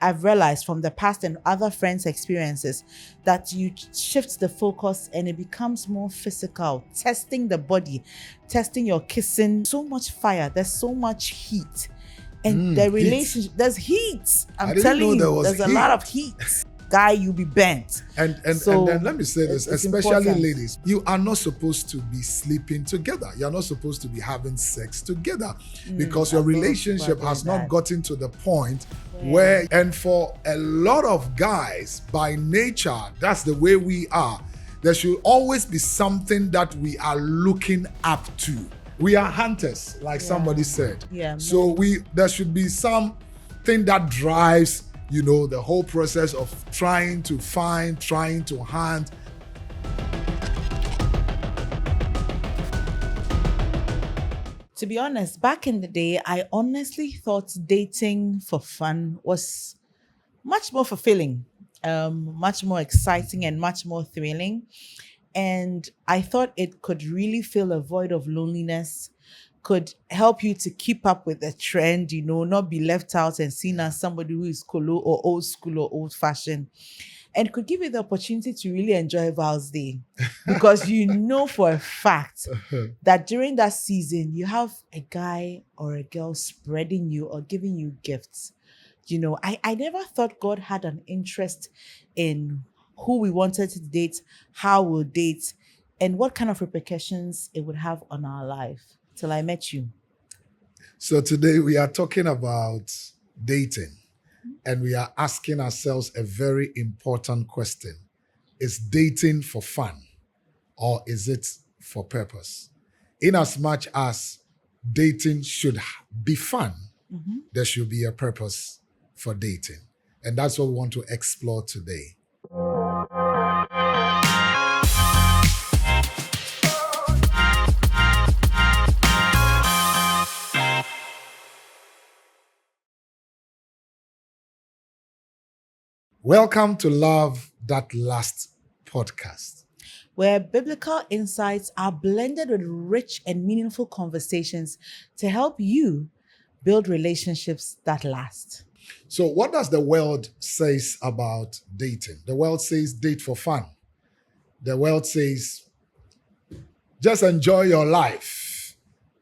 I've realized from the past and other friends' experiences that you shift the focus and it becomes more physical, testing the body, testing your kissing. So much fire, there's so much heat. And the relationship, there's heat. I'm telling you, there's a lot of heat. Guy, you'll be bent. And then let me say this, especially important. Ladies, you are not supposed to be sleeping together. You're not supposed to be having sex together because your relationship has not gotten to the point where, and for a lot of guys, by nature, that's the way we are. There should always be something that we are looking up to. We are hunters, like somebody said. So there should be something that drives the whole process of trying to find, trying to hunt. To be honest, back in the day, I honestly thought dating for fun was much more fulfilling, much more exciting and much more thrilling. And I thought it could really fill a void of loneliness, could help you to keep up with the trend, not be left out and seen as somebody who is colo or old school or old fashioned, and could give you the opportunity to really enjoy Val's Day because for a fact that during that season, you have a guy or a girl spreading you or giving you gifts. I never thought God had an interest in who we wanted to date, how we'll date, and what kind of repercussions it would have on our life. Till I met you. So today we are talking about dating, and we are asking ourselves a very important question. Is dating for fun or is it for purpose? In as much as dating should be fun, there should be a purpose for dating. And that's what we want to explore today. Welcome to Love That Lasts podcast, where biblical insights are blended with rich and meaningful conversations to help you build relationships that last. So what does the world say about dating? The world says date for fun. The world says just enjoy your life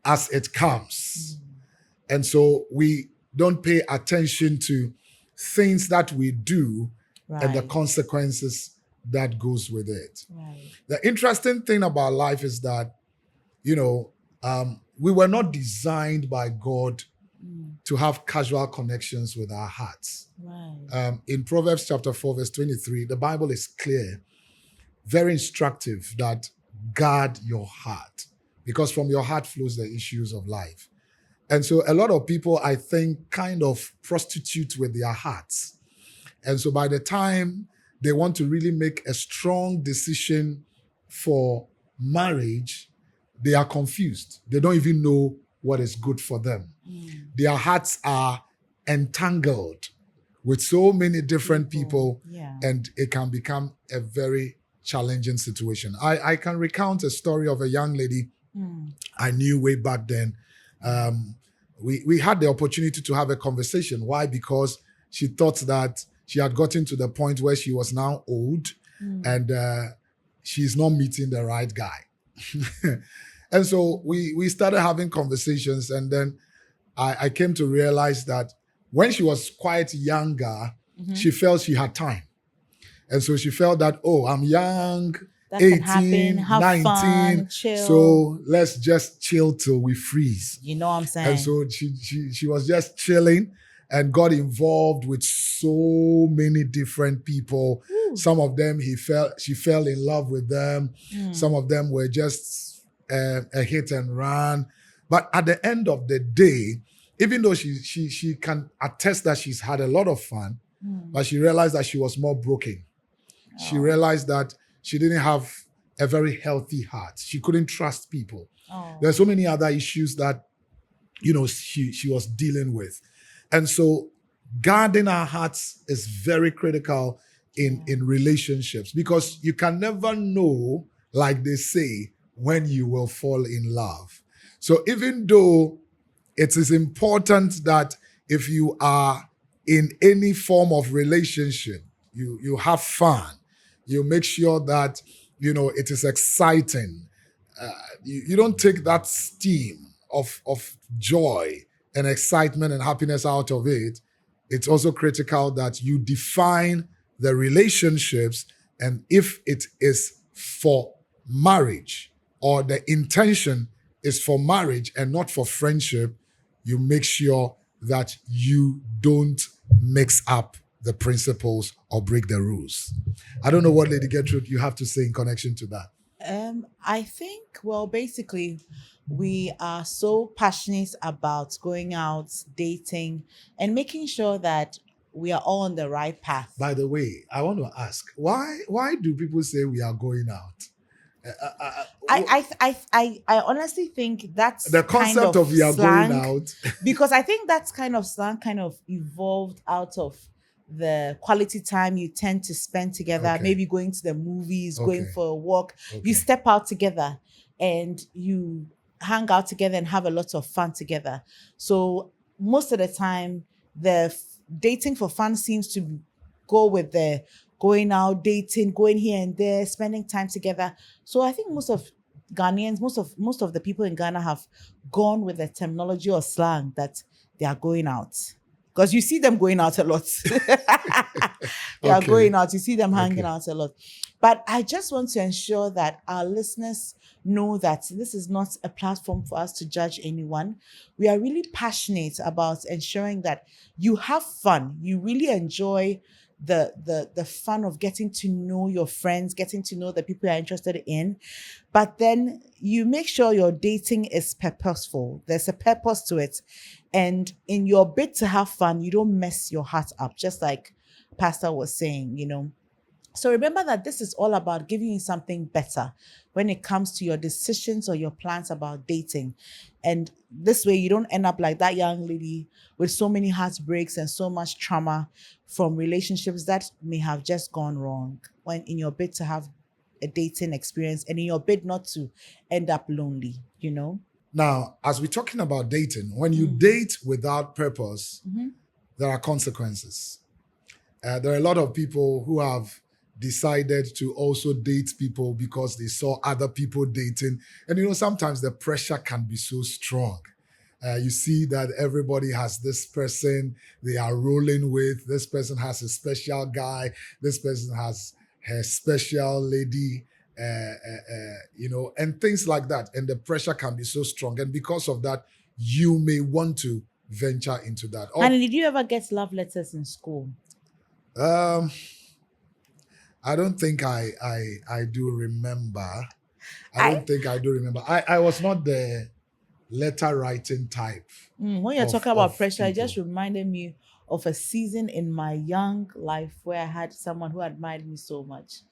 as it comes. And so we don't pay attention to things that we do and the consequences that goes with it. The interesting thing about life is that, we were not designed by God to have casual connections with our hearts. In Proverbs chapter 4, verse 23, the Bible is clear, very instructive, that guard your heart, because from your heart flows the issues of life. And so a lot of people, I think, kind of prostitute with their hearts. And so by the time they want to really make a strong decision for marriage, they are confused. They don't even know what is good for them. Their hearts are entangled with so many different people, and it can become a very challenging situation. I can recount a story of a young lady I knew way back then. We had the opportunity to have a conversation. Why? Because she thought that she had gotten to the point where she was now old and she's not meeting the right guy. And so we started having conversations, and then I came to realize that when she was quite younger, she felt she had time. And so she felt that, I'm young, that 18, 19, fun, so let's just chill till we freeze. You know what I'm saying? And so she was just chilling and got involved with so many different people. Some of them she fell in love with them. Some of them were just a hit and run. But at the end of the day, even though she can attest that she's had a lot of fun, but she realized that she was more broken. She realized that she didn't have a very healthy heart. She couldn't trust people. There's so many other issues that, she was dealing with. And so guarding our hearts is very critical in relationships, because you can never know, like they say, when you will fall in love. So even though it is important that if you are in any form of relationship, you have fun. You make sure that, it is exciting. You don't take that steam of joy and excitement and happiness out of it. It's also critical that you define the relationships, and if it is for marriage or the intention is for marriage and not for friendship, you make sure that you don't mix up the principles or break the rules. I don't know what, Lady Gertrude, you have to say in connection to that. I think, well, basically, we are so passionate about going out, dating, and making sure that we are all on the right path. By the way, I want to ask, why do people say we are going out? I honestly think that's The kind concept of we are slang, going out. because I think that's kind of slang kind of evolved out of the quality time you tend to spend together, Okay. maybe going to the movies, going Okay. for a walk. Okay. You step out together and you hang out together and have a lot of fun together. So most of the time, dating for fun seems to go with the going out, dating, going here and there, spending time together. So I think most of Ghanaians, most of the people in Ghana have gone with the terminology or slang that they are going out. Because you see them going out a lot. They are Okay. going out. You see them hanging Okay. out a lot. But I just want to ensure that our listeners know that this is not a platform for us to judge anyone. We are really passionate about ensuring that you have fun. You really enjoy the fun of getting to know your friends, getting to know the people you're interested in. But then you make sure your dating is purposeful. There's a purpose to it. And in your bid to have fun, you don't mess your heart up, just like Pastor was saying. So remember that this is all about giving you something better when it comes to your decisions or your plans about dating. And this way you don't end up like that young lady with so many heartbreaks and so much trauma from relationships that may have just gone wrong when in your bid to have a dating experience and in your bid not to end up lonely. Now, as we're talking about dating, when you date without purpose, there are consequences. There are a lot of people who have decided to also date people because they saw other people dating. And sometimes the pressure can be so strong. You see that everybody has this person they are rolling with. This person has a special guy. This person has her special lady, and things like that. And the pressure can be so strong. And because of that, you may want to venture into that. And did you ever get love letters in school? I don't think I do remember. I don't think I do remember. I was not the letter writing type. When you're talking about pressure, it people. just reminded me of a season in my young life where I had someone who admired me so much.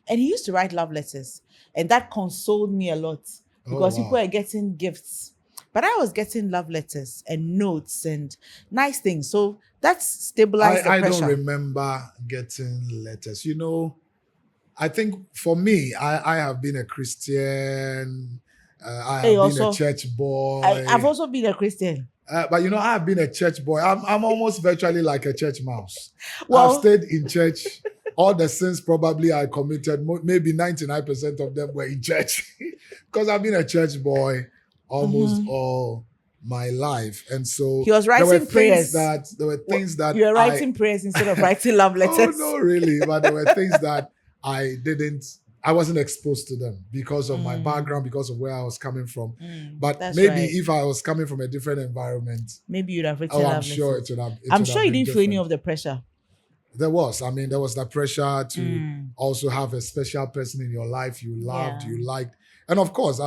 And he used to write love letters. And that consoled me a lot because people are getting gifts. But I was getting love letters and notes and nice things. So that's stabilized the pressure. I don't remember getting letters. I think for me, I have been a Christian. I have been a church boy. I've also been a Christian. But I have been a church boy. I'm almost virtually like a church mouse. Well, I've stayed in church. All the sins probably I committed, maybe 99% of them were in church. Because I've been a church boy almost all my life. And so he was writing prayers. There were things that you were writing prayers instead of writing love letters. Oh, no, really. But there were things that I wasn't exposed to them because of my background, because of where I was coming from. But maybe if I was coming from a different environment, maybe you'd have written love sure letters. it would have. I'm sure you didn't feel any of the pressure. There was. There was that pressure to also have a special person in your life you loved, you liked. And of course,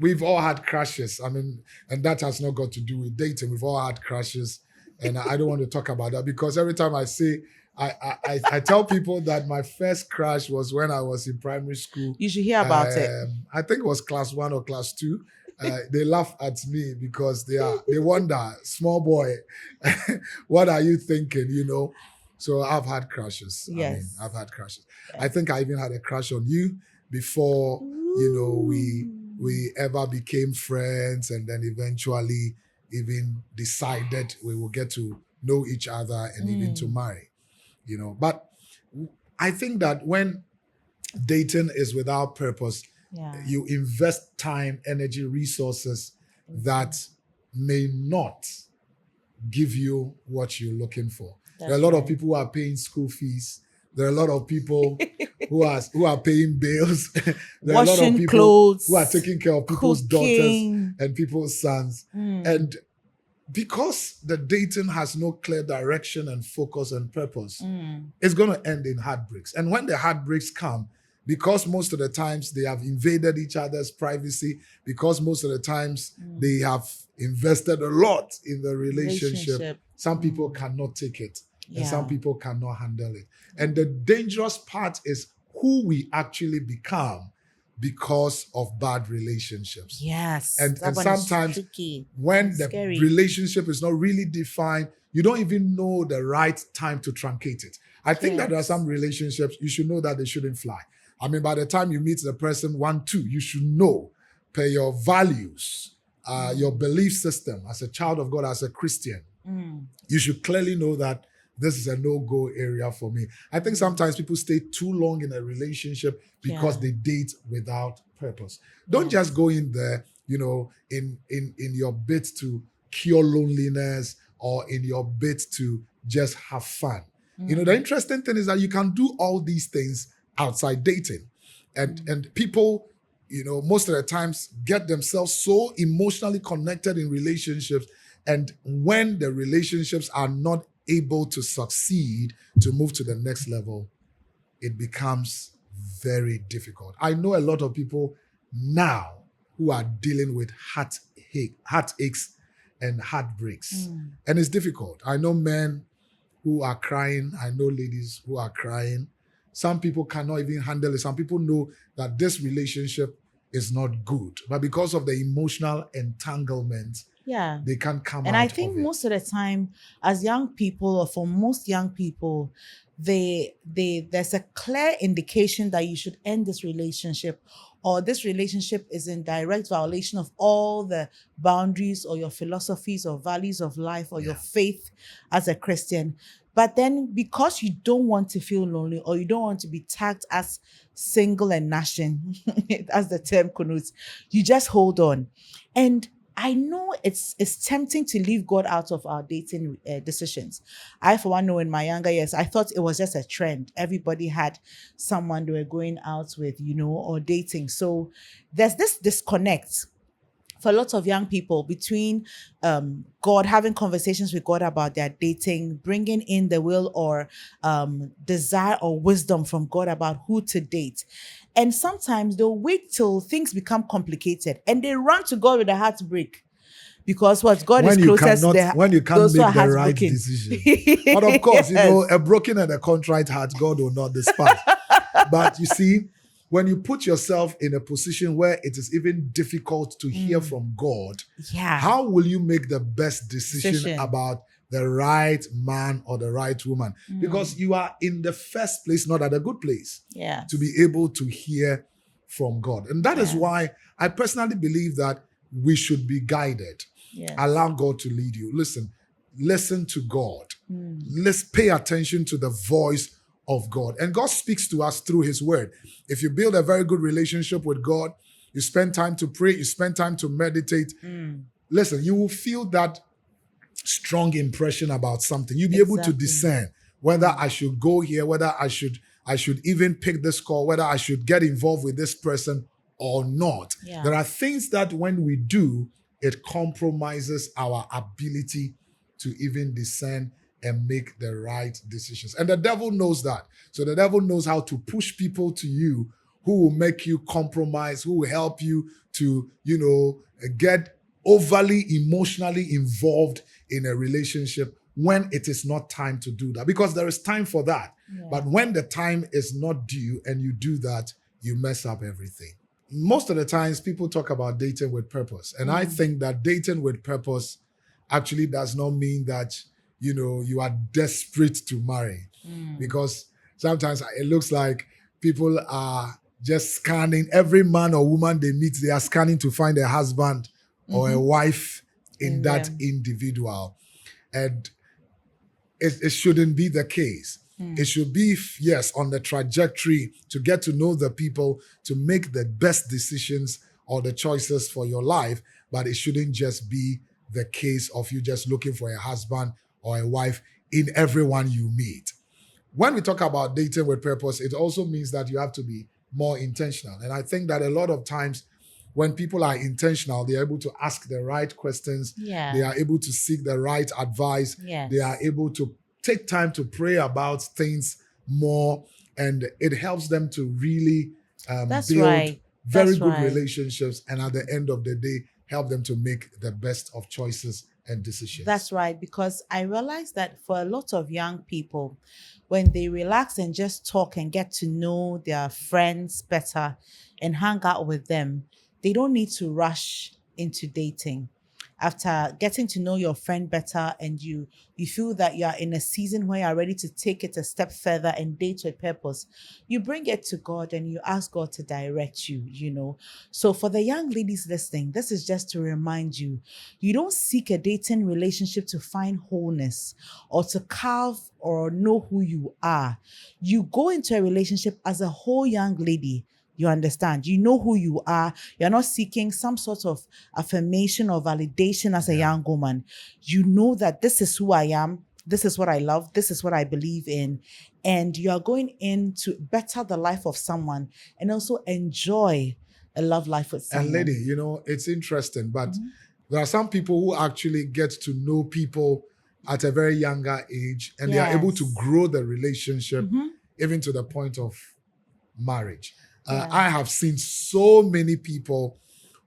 we've all had crushes. And that has not got to do with dating. We've all had crushes. And I don't want to talk about that because every time I say, I tell people that my first crush was when I was in primary school. You should hear about it. I think it was class 1 or class 2. They laugh at me because they wonder, small boy, what are you thinking, So I've had crushes. Yes. I've had crushes. I think I even had a crush on you before, we ever became friends and then eventually even decided we will get to know each other and even to marry, But I think that when dating is without purpose, you invest time, energy, resources that may not give you what you're looking for. There are a lot of people who are paying school fees. There are a lot of people who are paying bills. There are a lot of people clothes, who are taking care of people's daughters cooking, and people's sons. And because the dating has no clear direction and focus and purpose, it's going to end in heartbreaks. And when the heartbreaks come, because most of the times they have invaded each other's privacy, because most of the times they have invested a lot in the relationship, some people cannot take it. And some people cannot handle it. And the dangerous part is who we actually become because of bad relationships. Yes. And sometimes when the relationship is not really defined, you don't even know the right time to truncate it. I think that there are some relationships, you should know that they shouldn't fly. I mean, by the time you meet the person 1, 2, you should know per your values, your belief system as a child of God, as a Christian. You should clearly know that this is a no-go area for me. I think sometimes people stay too long in a relationship because they date without purpose. Don't just go in there, in your bid to cure loneliness or in your bid to just have fun. The interesting thing is that you can do all these things outside dating. And people, most of the times get themselves so emotionally connected in relationships. And when the relationships are not able to succeed to move to the next level, it becomes very difficult. I know a lot of people now who are dealing with heartaches and heartbreaks. And it's difficult. I know men who are crying. I know ladies who are crying. Some people cannot even handle it. Some people know that this relationship is not good. But because of the emotional entanglement, they can't come out of it. And I think most of the time, as young people, or for most young people, there's a clear indication that you should end this relationship, or this relationship is in direct violation of all the boundaries or your philosophies or values of life or your faith as a Christian. But then because you don't want to feel lonely, or you don't want to be tagged as single and gnashing, as the term connotes, you just hold on. And I know it's tempting to leave God out of our dating decisions. I, for one, know in my younger years, I thought it was just a trend. Everybody had someone they were going out with, or dating. So there's this disconnect for lots of young people between God, having conversations with God about their dating, bringing in the will or desire or wisdom from God about who to date. And sometimes they'll wait till things become complicated and they run to God with a heartbreak. Because what God is closest when you can't make the right decision. But of course, a broken and a contrite heart, God will not despise. But you see, when you put yourself in a position where it is even difficult to hear from God, how will you make the best decision about the right man or the right woman? Because you are in the first place, not at a good place, to be able to hear from God. And that is why I personally believe that we should be guided. Allow God to lead you. Listen to God. Let's pay attention to the voice of God. And God speaks to us through his word. If you build a very good relationship with God, you spend time to pray, you spend time to meditate, listen, you will feel that strong impression about something. You'll be able to discern whether I should go here, whether I should even pick this call, whether I should get involved with this person or not. There are things that when we do, it compromises our ability to even discern and make the right decisions. And the devil knows that. So the devil knows how to push people to you who will make you compromise, who will help you to, get overly emotionally involved in a relationship when it is not time to do that. Because there is time for that. But when the time is not due and you do that, you mess up everything. Most of the times people talk about dating with purpose. And I think that dating with purpose actually does not mean that you are desperate to marry, because sometimes it looks like people are just scanning every man or woman they meet. They are scanning to find a husband or a wife in that individual. And it shouldn't be the case. It should be, yes, on the trajectory to get to know the people, to make the best decisions or the choices for your life, but it shouldn't just be the case of you just looking for a husband or a wife in everyone you meet. When we talk about dating with purpose, it also means that you have to be more intentional. And I think that a lot of times when people are intentional, they are able to ask the right questions. Yeah. They are able to seek the right advice. Yes. They are able to take time to pray about things more. And it helps them to really That's build right. very That's good right. relationships. And at the end of the day, help them to make the best of choices and decisions. That's right, because I realized that for a lot of young people, when they relax and just talk and get to know their friends better and hang out with them, they don't need to rush into dating. After getting to know your friend better and you feel that you are in a season where you're ready to take it a step further and date with purpose, you bring it to God and you ask God to direct you, you know. So for the young ladies listening, this is just to remind you, you don't seek a dating relationship to find wholeness or to carve or know who you are. You go into a relationship as a whole young lady. You understand? You know who you are. You're not seeking some sort of affirmation or validation as a young woman. You know that this is who I am. This is what I love. This is what I believe in. And you are going in to better the life of someone and also enjoy a love life with someone. And lady, you know, it's interesting, but there are some people who actually get to know people at a very younger age, and they are able to grow the relationship even to the point of marriage. I have seen so many people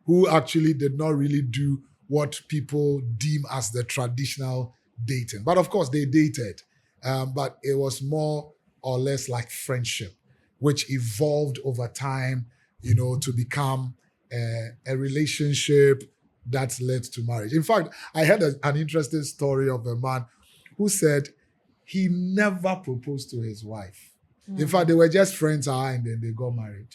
who actually did not really do what people deem as the traditional dating. But of course, they dated, but it was more or less like friendship, which evolved over time, you know, to become a relationship that led to marriage. In fact, I heard an interesting story of a man who said he never proposed to his wife. In fact, they were just friends, and then they got married.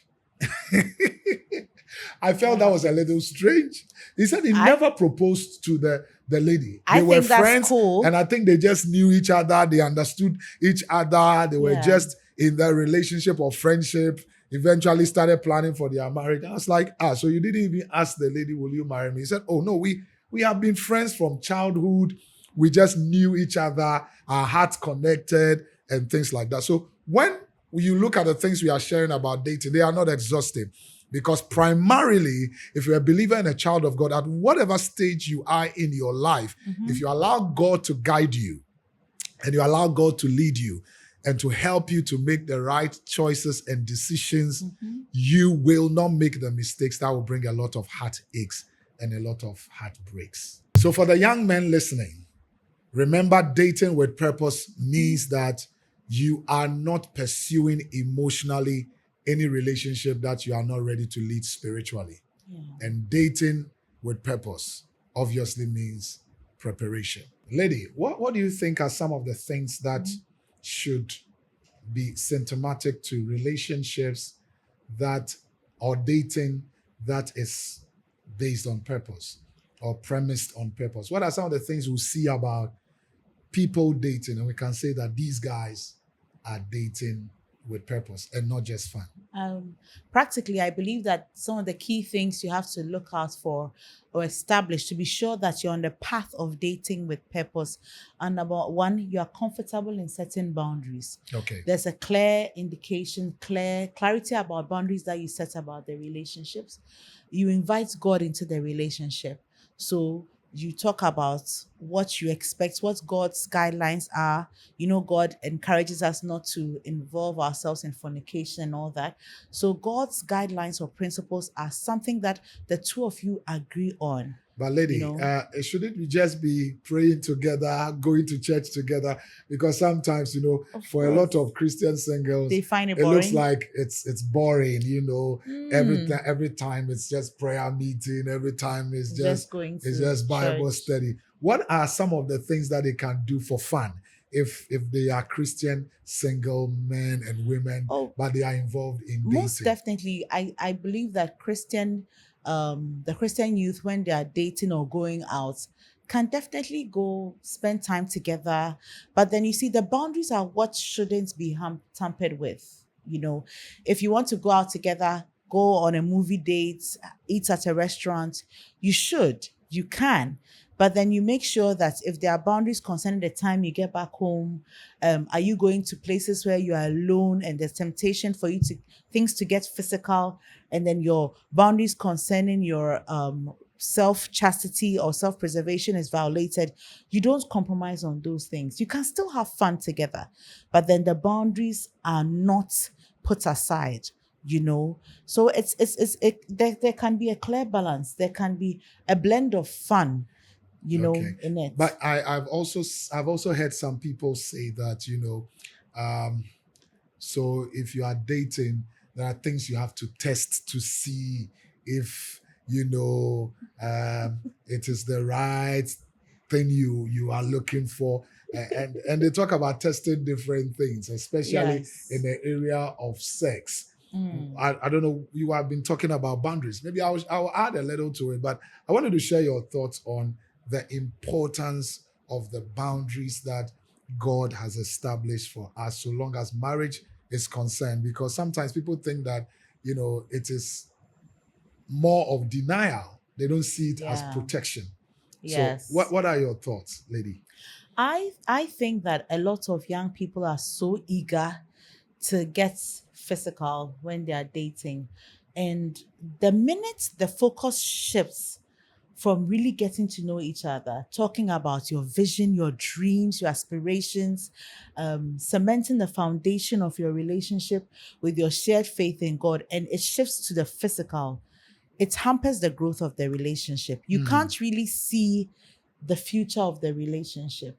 I felt that was a little strange. He said he never proposed to the lady. They were friends, cool. and I think they just knew each other. They understood each other. They were just in their relationship or friendship. Eventually started planning for their marriage. I was like, so you didn't even ask the lady, will you marry me? He said, oh no, we have been friends from childhood. We just knew each other. Our hearts connected and things like that. So when you look at the things we are sharing about dating, they are not exhaustive. Because primarily, if you're a believer and a child of God, at whatever stage you are in your life, if you allow God to guide you and you allow God to lead you and to help you to make the right choices and decisions, you will not make the mistakes that will bring a lot of heartaches and a lot of heartbreaks. So for the young men listening, remember, dating with purpose means that you are not pursuing emotionally any relationship that you are not ready to lead spiritually. And dating with purpose obviously means preparation. Lady, what do you think are some of the things that should be symptomatic to relationships that or dating that is based on purpose or premised on purpose? What are some of the things we see about people dating and we can say that these guys are dating with purpose and not just fun? Practically, I believe that some of the key things you have to look out for or establish to be sure that you're on the path of dating with purpose. And number one, you are comfortable in setting boundaries. Okay. There's a clear indication, clarity about boundaries that you set about the relationships. You invite God into the relationship. So you talk about what you expect, what God's guidelines are. You know, God encourages us not to involve ourselves in fornication and all that. So God's guidelines or principles are something that the two of you agree on. But lady, shouldn't we just be praying together, going to church together? Because sometimes, you know, for a lot of Christian singles, they find it boring. boring. Looks like it's boring, you know. Every time it's just prayer meeting, every time it's just Bible study. What are some of the things that they can do for fun if they are Christian single men and women, but they are involved in dating? Most definitely, I believe that the Christian youth, when they are dating or going out, can definitely go spend time together. But then you see, the boundaries are what shouldn't be tampered with. You know, if you want to go out together, go on a movie date, eat at a restaurant, you can. But then you make sure that if there are boundaries concerning the time you get back home, are you going to places where you are alone and there's temptation for you to things to get physical, and then your boundaries concerning your self-chastity or self-preservation is violated, you don't compromise on those things. You can still have fun together, but then the boundaries are not put aside, you know. So there can be a clear balance. There can be a blend of fun, you know, in it. But I've also heard some people say that, so if you are dating, there are things you have to test to see if it is the right thing you are looking for, and they talk about testing different things, especially in the area of sex. I don't know, you have been talking about boundaries. Maybe I'll add a little to it, but I wanted to share your thoughts on the importance of the boundaries that God has established for us so long as marriage is concerned, because sometimes people think that it is more of denial. They don't see it as protection. Yes. So what are your thoughts, lady? I think that a lot of young people are so eager to get physical when they are dating, and the minute the focus shifts from really getting to know each other, talking about your vision, your dreams, your aspirations, cementing the foundation of your relationship with your shared faith in God, and it shifts to the physical, it hampers the growth of the relationship. You can't really see the future of the relationship.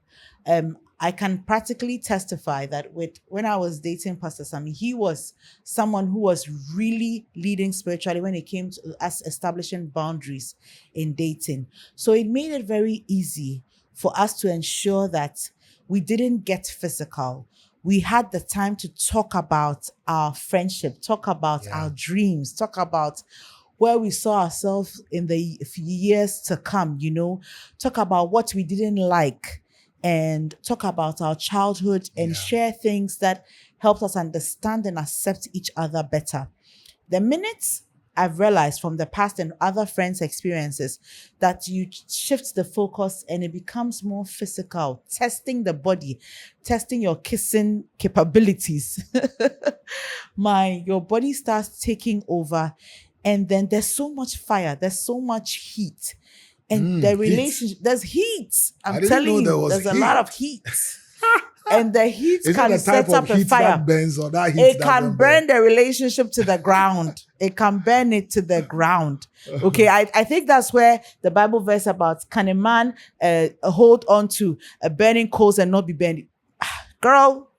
I can practically testify that when I was dating Pastor Sammy, he was someone who was really leading spiritually when it came to us establishing boundaries in dating. So it made it very easy for us to ensure that we didn't get physical. We had the time to talk about our friendship, talk about our dreams, talk about where we saw ourselves in the years to come, talk about what we didn't like, and talk about our childhood and share things that helped us understand and accept each other better. The minute I've realized from the past and other friends' experiences that you shift the focus and it becomes more physical, testing the body, testing your kissing capabilities, your body starts taking over. And then there's so much fire, there's so much heat. And the relationship, there's heat. I'm telling you, there's a lot of heat. And the heat can set up a fire. It can burn the relationship to the ground. It can burn it to the ground. Okay, I think that's where the Bible verse about can a man hold on to burning coals and not be burned? Girl,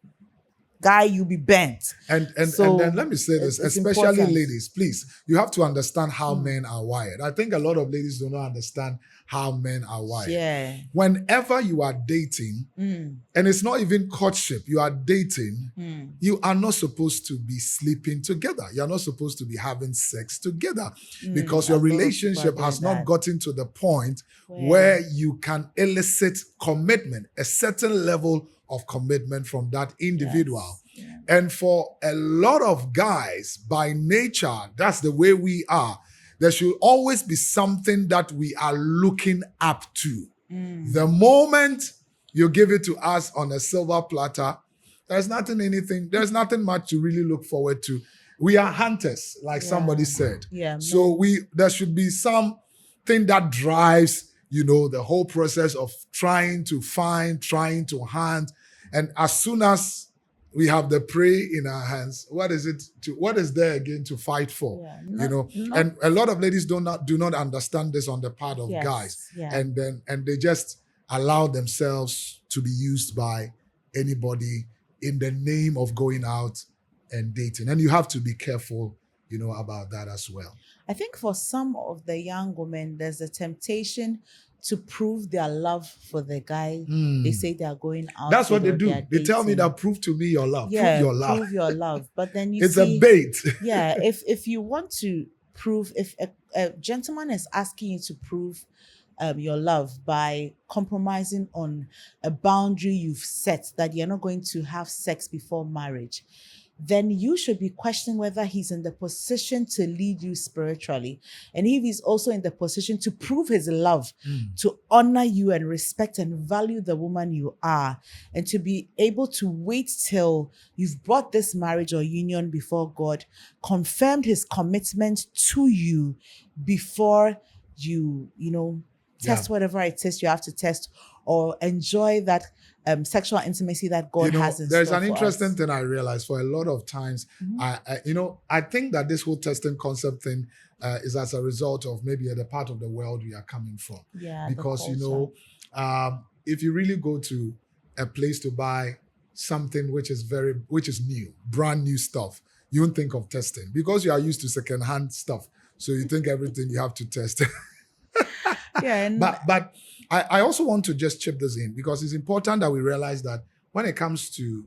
guy, you be bent. And then let me say this, especially important. Ladies, please, you have to understand how men are wired. I think a lot of ladies do not understand how men are wired. Yeah. Whenever you are dating, and it's not even courtship, you are dating, you are not supposed to be sleeping together. You're not supposed to be having sex together because your relationship has not gotten to the point where you can elicit commitment, a certain level of commitment from that individual. Yes. Yeah. And for a lot of guys, by nature, that's the way we are. There should always be something that we are looking up to. The moment you give it to us on a silver platter, there's nothing much to really look forward to. We are hunters, like somebody said. Yeah. So there should be something that drives the whole process of trying to find, trying to hunt. And as soon as we have the prey in our hands, what is there again to fight for? And a lot of ladies do not understand this on the part of guys. Yeah. And they just allow themselves to be used by anybody in the name of going out and dating. And you have to be careful, about that as well. I think for some of the young women, there's a temptation to prove their love for the guy. They say they are going out. That's what they do. They tell me that prove to me your love. Yeah, prove your love. Prove your love. But then it's a bait. If you want to prove, if a gentleman is asking you to prove your love by compromising on a boundary you've set that you're not going to have sex before marriage, then you should be questioning whether he's in the position to lead you spiritually. And if he's also in the position to prove his love, to honor you and respect and value the woman you are, and to be able to wait till you've brought this marriage or union before God, confirmed his commitment to you before you test whatever it is you have to test, or enjoy that sexual intimacy that God has in there's store an for interesting us. thing I realized for a lot of times. I think that this whole testing concept thing is as a result of maybe the part of the world we are coming from. Yeah, Because if you really go to a place to buy something which is new, brand new stuff, you won't think of testing because you are used to secondhand stuff. So you think everything you have to test. Yeah, and But I also want to just chip this in because it's important that we realize that when it comes to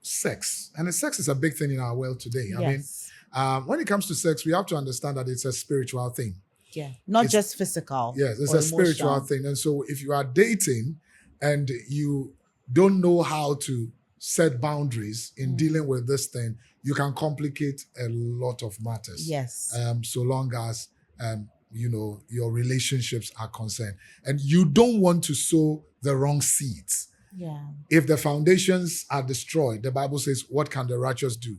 sex, and sex is a big thing in our world today. yes. I mean, when it comes to sex, we have to understand that it's a spiritual thing. Yeah, not It's- just physical. Yes, it's or a spiritual emotional. thing. And so if you are dating and you don't know how to set boundaries in dealing with this thing, you can complicate a lot of matters. Yes. So long as your relationships are concerned. And you don't want to sow the wrong seeds. Yeah. If the foundations are destroyed, the Bible says, what can the righteous do?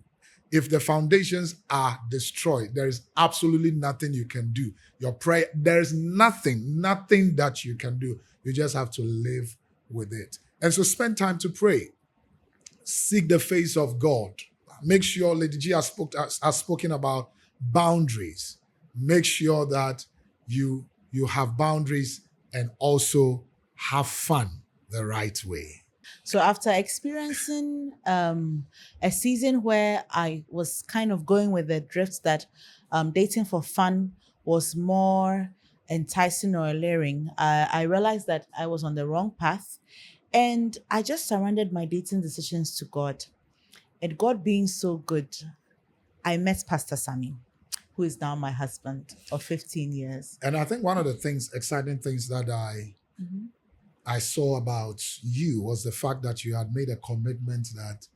If the foundations are destroyed, there is absolutely nothing you can do. Your prayer, there is nothing that you can do. You just have to live with it. And so spend time to pray. Seek the face of God. Make sure Lady G has spoken about boundaries. Make sure that you have boundaries and also have fun the right way. So after experiencing a season where I was kind of going with the drift that dating for fun was more enticing or alluring, I realized that I was on the wrong path, and I just surrendered my dating decisions to God. And God being so good, I met Pastor Sammy, who is now my husband of 15 years. And I think one of the exciting things that I saw about you was the fact that you had made a commitment that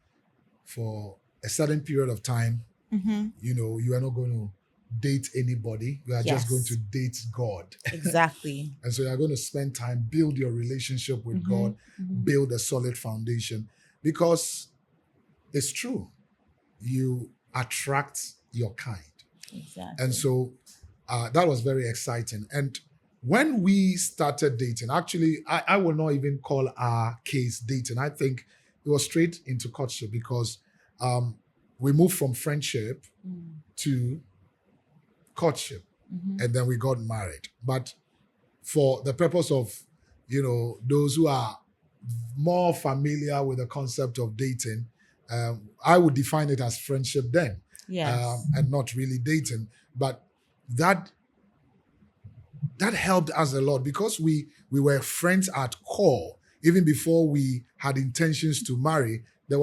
for a certain period of time, you are not going to date anybody. You are just going to date God. Exactly. And so you are going to spend time, build your relationship with God, build a solid foundation. Because it's true, you attract your kind. Exactly. And so that was very exciting. And when we started dating, actually, I will not even call our case dating. I think it was straight into courtship because we moved from friendship to courtship, and then we got married. But for the purpose of, those who are more familiar with the concept of dating, I would define it as friendship then. Yes. And not really dating. But that helped us a lot because we were friends at core. Even before we had intentions to marry, there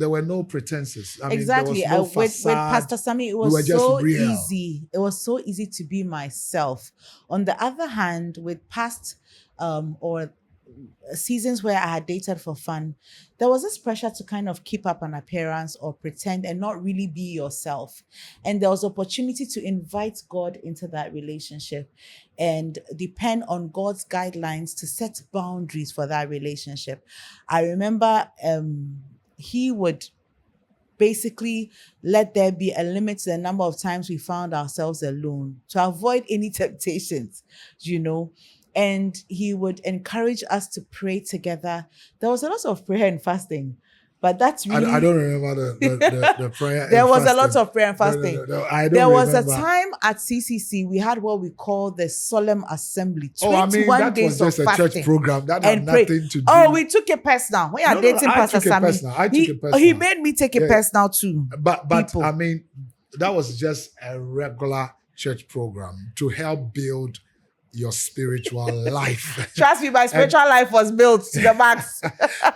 were no pretenses. Exactly. There was no with facade. Pastor Sammy, it We were was just so real. easy. It was so easy to be myself. On the other hand, with past or seasons where I had dated for fun, there was this pressure to kind of keep up an appearance or pretend and not really be yourself. And there was opportunity to invite God into that relationship and depend on God's guidelines to set boundaries for that relationship. I remember he would basically let there be a limit to the number of times we found ourselves alone to avoid any temptations, and he would encourage us to pray together. There was a lot of prayer and fasting, but that's really... I don't remember the prayer. There and was fasting. a lot of prayer and fasting. No, I don't There was remember. a time at CCC, we had what we call the solemn assembly. That days was just of a church fasting program. That had and pray. nothing to do. Oh, we took it personal. We are No, dating I Pastor took it Sammy. personal. I took it personal. He made me take it personal too. But people. that was just a regular church program to help build your spiritual life. Trust me, my spiritual life was built to the max.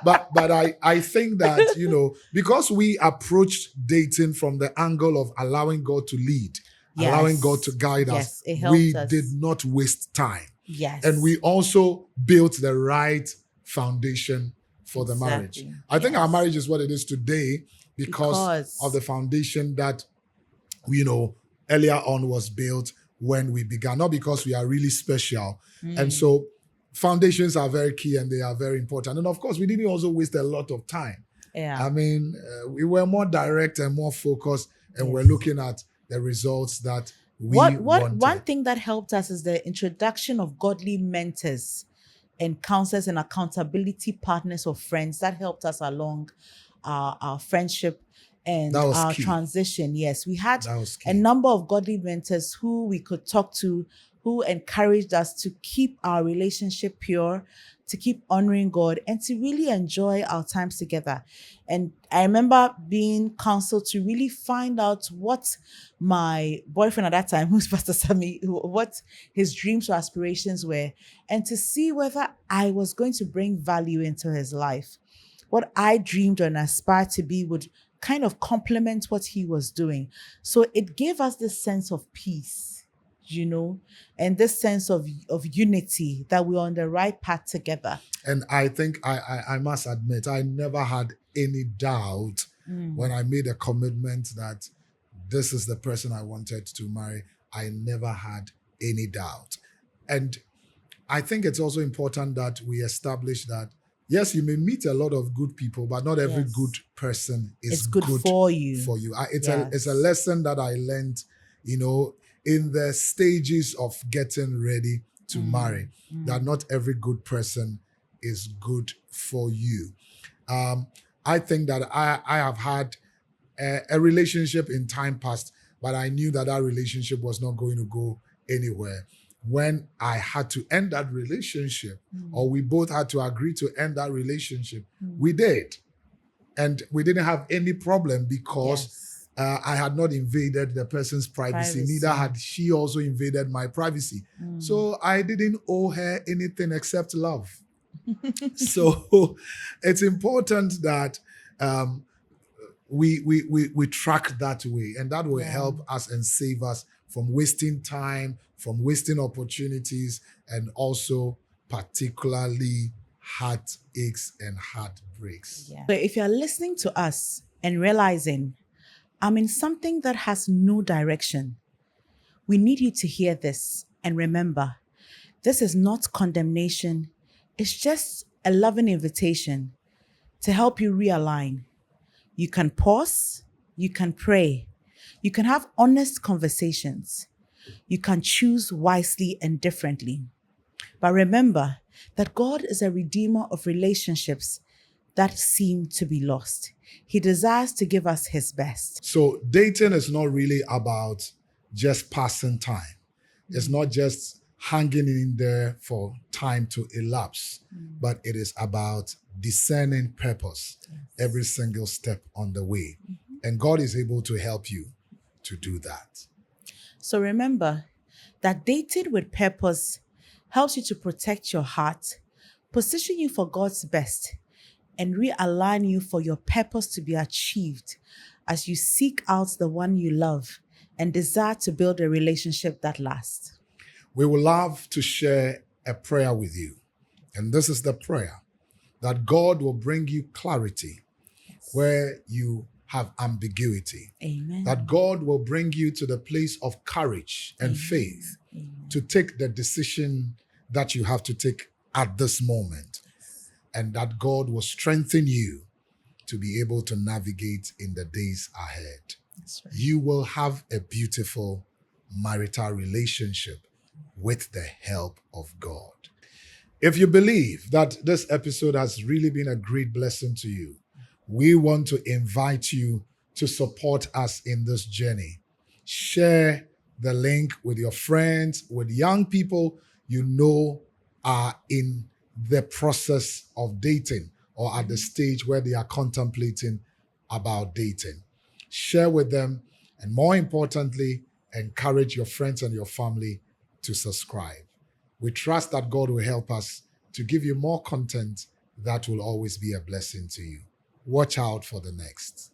but I think that, because we approached dating from the angle of allowing God to lead, allowing God to guide us, it helped we us. did not waste time. Yes. And we also built the right foundation for the marriage. Exactly. I think our Yes. marriage is what it is today because of the foundation that, earlier on was built when we began, not because we are really special. And so foundations are very key and they are very important. And of course, we didn't also waste a lot of time. Yeah. I mean, we were more direct and more focused, and we're looking at the results that we wanted. One thing that helped us is the introduction of godly mentors and counselors and accountability partners or friends that helped us along our friendship and our key. transition. Yes, we had a number of godly mentors who we could talk to, who encouraged us to keep our relationship pure, to keep honoring God, and to really enjoy our times together. And I remember being counseled to really find out what my boyfriend at that time, who's Pastor Sammy, what his dreams or aspirations were, and to see whether I was going to bring value into his life. What I dreamed and aspired to be would kind of complement what he was doing. So it gave us this sense of peace, and this sense of unity, that we're on the right path together. And I think I must admit, I never had any doubt when I made a commitment that this is the person I wanted to marry. I never had any doubt. And I think it's also important that we establish that, yes, you may meet a lot of good people, but not every good person is good for you. It's a lesson that I learned, in the stages of getting ready to marry, that not every good person is good for you. I think that I have had a relationship in time past, but I knew that relationship was not going to go anywhere. When I had to end that relationship, or we both had to agree to end that relationship, we did. And we didn't have any problem because I had not invaded the person's privacy. Neither had she also invaded my privacy. So I didn't owe her anything except love. So it's important that we track that way, and that will help us and save us from wasting time, from wasting opportunities, and also particularly heartaches and heartbreaks. So if you're listening to us and realizing, I'm in something that has no direction, we need you to hear this and remember, this is not condemnation. It's just a loving invitation to help you realign. You can pause, you can pray, you can have honest conversations, you can choose wisely and differently. But remember that God is a redeemer of relationships that seem to be lost. He desires to give us his best. So dating is not really about just passing time. It's not just hanging in there for time to elapse, but it is about discerning purpose every single step on the way. And God is able to help you to do that. So remember that dating with purpose helps you to protect your heart, position you for God's best, and realign you for your purpose to be achieved as you seek out the one you love and desire to build a relationship that lasts. We would love to share a prayer with you. And this is the prayer: that God will bring you clarity where you have ambiguity. Amen. That God will bring you to the place of courage and faith to take the decision that you have to take at this moment. And that God will strengthen you to be able to navigate in the days ahead. That's right. You will have a beautiful marital relationship with the help of God. If you believe that this episode has really been a great blessing to you, we want to invite you to support us in this journey. Share the link with your friends, with young people you know are in the process of dating or at the stage where they are contemplating about dating. Share with them, and more importantly, encourage your friends and your family to subscribe. We trust that God will help us to give you more content that will always be a blessing to you. Watch out for the next.